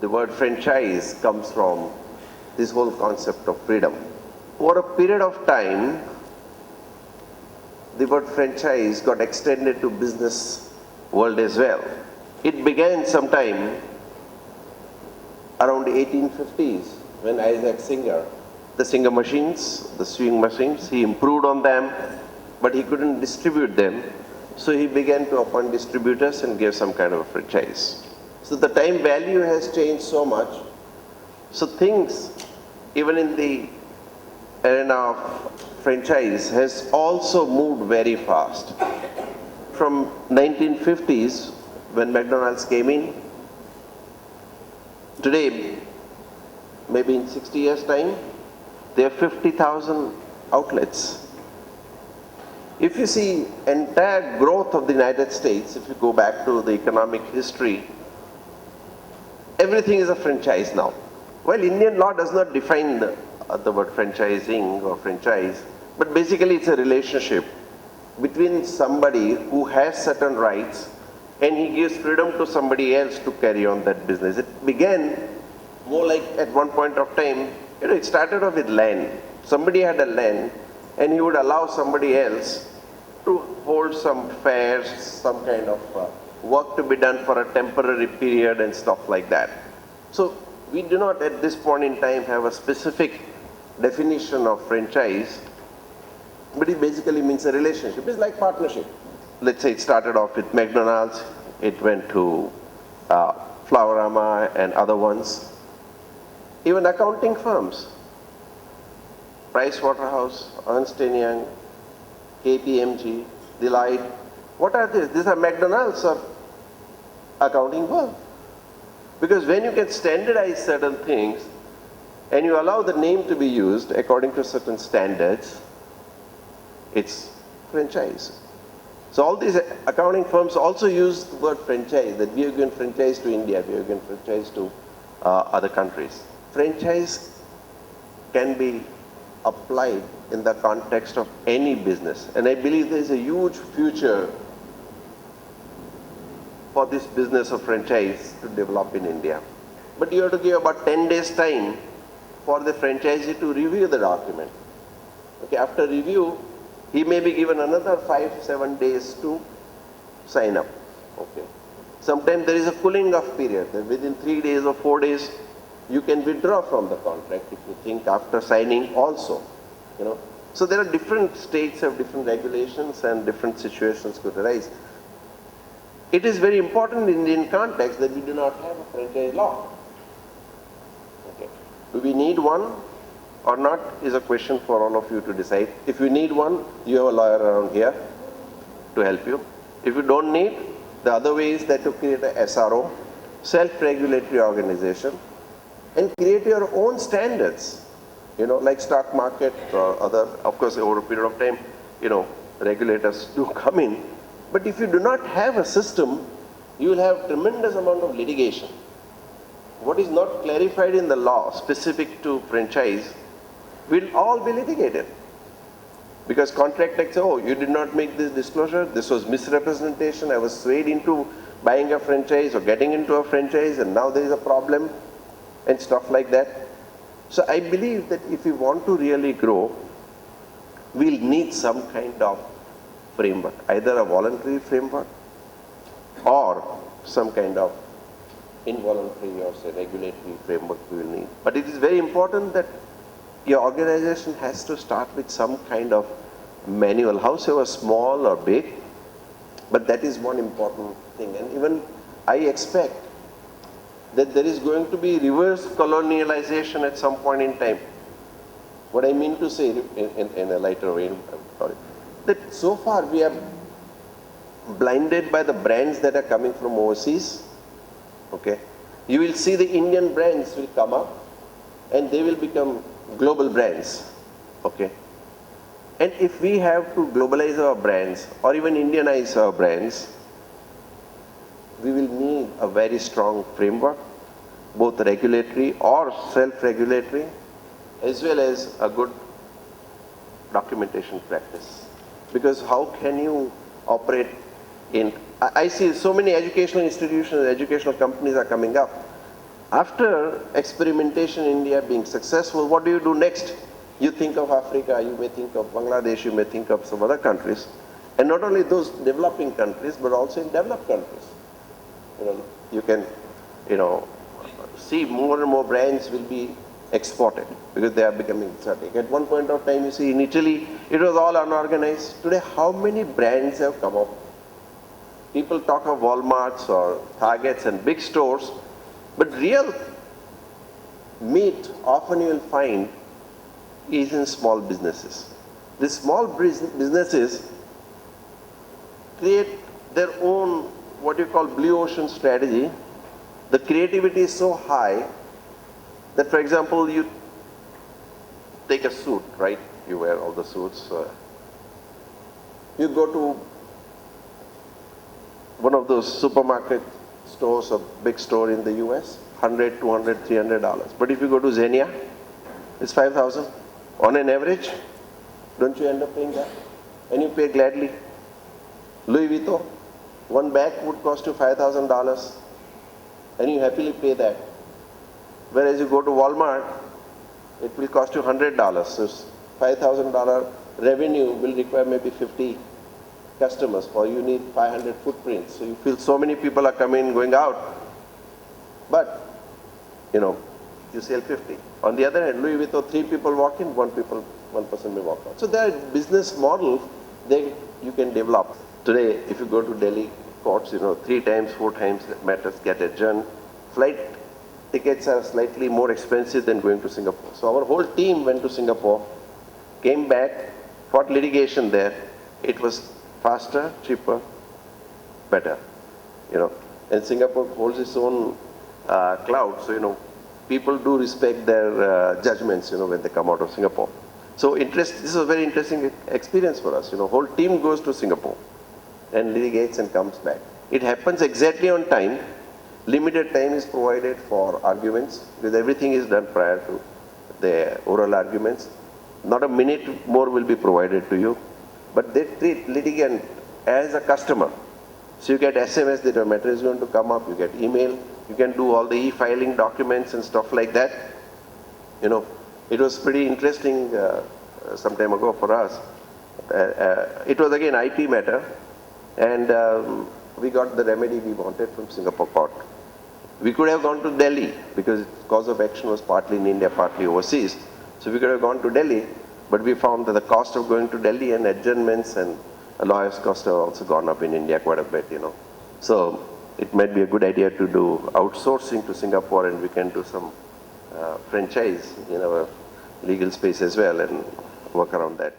The word franchise comes from this whole concept of freedom. Over a period of time, the word franchise got extended to business world as well. It began sometime around the 1850s when Isaac Singer, the Singer machines, the sewing machines, he improved on them, but he couldn't distribute them. So he began to appoint distributors and gave some kind of a franchise. So the time value has changed so much. So things, even in the arena of franchise, has also moved very fast. From 1950s, when McDonald's came in, today, maybe in 60 years' time, there are 50,000 outlets. If you see entire growth of the United States, if you go back to the economic history, everything is a franchise now. Well, Indian law does not define the word franchising or franchise, but basically it's a relationship between somebody who has certain rights and he gives freedom to somebody else to carry on that business. It began more like at one point of time, it started off with land. Somebody had a land and he would allow somebody else to hold some fairs, some kind of work to be done for a temporary period and stuff like that. So we do not at this point in time have a specific definition of franchise, but it basically means a relationship. It's like partnership. Let's say it started off with McDonald's, it went to Flowerama and other ones. Even accounting firms, Price Waterhouse, Ernst & Young, KPMG, Deloitte, what are these? These are McDonald's of accounting firm. Because when you can standardize certain things and you allow the name to be used according to certain standards, it's franchise. So all these accounting firms also use the word franchise, that we have given franchise to India, we have given franchise to other countries. Franchise can be applied in the context of any business. And I believe there is a huge future for this business of franchise to develop in India. But you have to give about 10 days time for the franchisee to review the document. Okay, after review, he may be given another 5-7 days to sign up. Okay. Sometimes there is a cooling off period. Within 3 days or 4 days, you can withdraw from the contract if you think after signing also. So there are different states have different regulations and different situations could arise. It is very important in Indian context that we do not have a franchise law. Okay. Do we need one or not is a question for all of you to decide. If you need one, you have a lawyer around here to help you. If you don't need, the other way is that to create a SRO, self-regulatory organization, and create your own standards, like stock market or other. Of course, over a period of time, regulators do come in. But if you do not have a system, you will have tremendous amount of litigation. What is not clarified in the law specific to franchise will all be litigated. Because contract says, oh, you did not make this disclosure, this was misrepresentation, I was swayed into buying a franchise or getting into a franchise and now there is a problem and stuff like that. So I believe that if we want to really grow, we'll need some kind of framework, either a voluntary framework or some kind of involuntary or say regulatory framework we will need. But it is very important that your organization has to start with some kind of manual, however small or big, but that is one important thing. And even I expect that there is going to be reverse colonialization at some point in time. What I mean to say in a lighter way, sorry, that so far we are blinded by the brands that are coming from overseas. Okay, you will see the Indian brands will come up and they will become global brands. Okay, and if we have to globalize our brands or even Indianize our brands, we will need a very strong framework, both regulatory or self-regulatory, as well as a good documentation practice. Because how can you operate in, I see so many educational institutions, educational companies are coming up, After experimentation in India being successful, what do you do next? You think of Africa, you may think of Bangladesh, you may think of some other countries. And not only those developing countries, but also in developed countries. You can, see more and more brands will be exported because they are becoming exotic. At one point of time, you see in Italy, it was all unorganized. Today, how many brands have come up? People talk of Walmarts or Targets and big stores, but real meat often you will find is in small businesses. These small businesses create their own what you call blue ocean strategy. The creativity is so high that, for example, you take a suit, right? You wear all the suits. You go to one of those supermarket stores, a big store in the US, $100, $200, $300. But if you go to Xenia, it's $5,000 on an average. Don't you end up paying that? And you pay gladly. Louis Vuitton, one bag would cost you $5,000, and you happily pay that. Whereas you go to Walmart, it will cost you $100. So $5,000 revenue will require maybe 50 customers, for you need 500 footprints. So you feel so many people are coming, going out. But, you sell 50. On the other hand, Louis Vuitton, 3 people walk in, one person may walk out. So there are business models that you can develop. Today, if you go to Delhi courts, 3 times, 4 times matters get adjourned. Flight tickets are slightly more expensive than going to Singapore. So our whole team went to Singapore, came back, fought litigation there. It was faster, cheaper, better. And Singapore holds its own cloud. So, people do respect their judgments, when they come out of Singapore. So this is a very interesting experience for us. Whole team goes to Singapore and litigates and comes back. It happens exactly on time. Limited time is provided for arguments because everything is done prior to the oral arguments. Not a minute more will be provided to you, but they treat litigant as a customer. So you get SMS that your matter is going to come up, you get email, you can do all the e-filing documents and stuff like that. It was pretty interesting some time ago for us. It was again IP matter, and we got the remedy we wanted from Singapore court. We could have gone to Delhi because cause of action was partly in India, partly overseas. So we could have gone to Delhi, but we found that the cost of going to Delhi and adjournments and lawyers' costs have also gone up in India quite a bit, So it might be a good idea to do outsourcing to Singapore, and we can do some franchise in our legal space as well and work around that.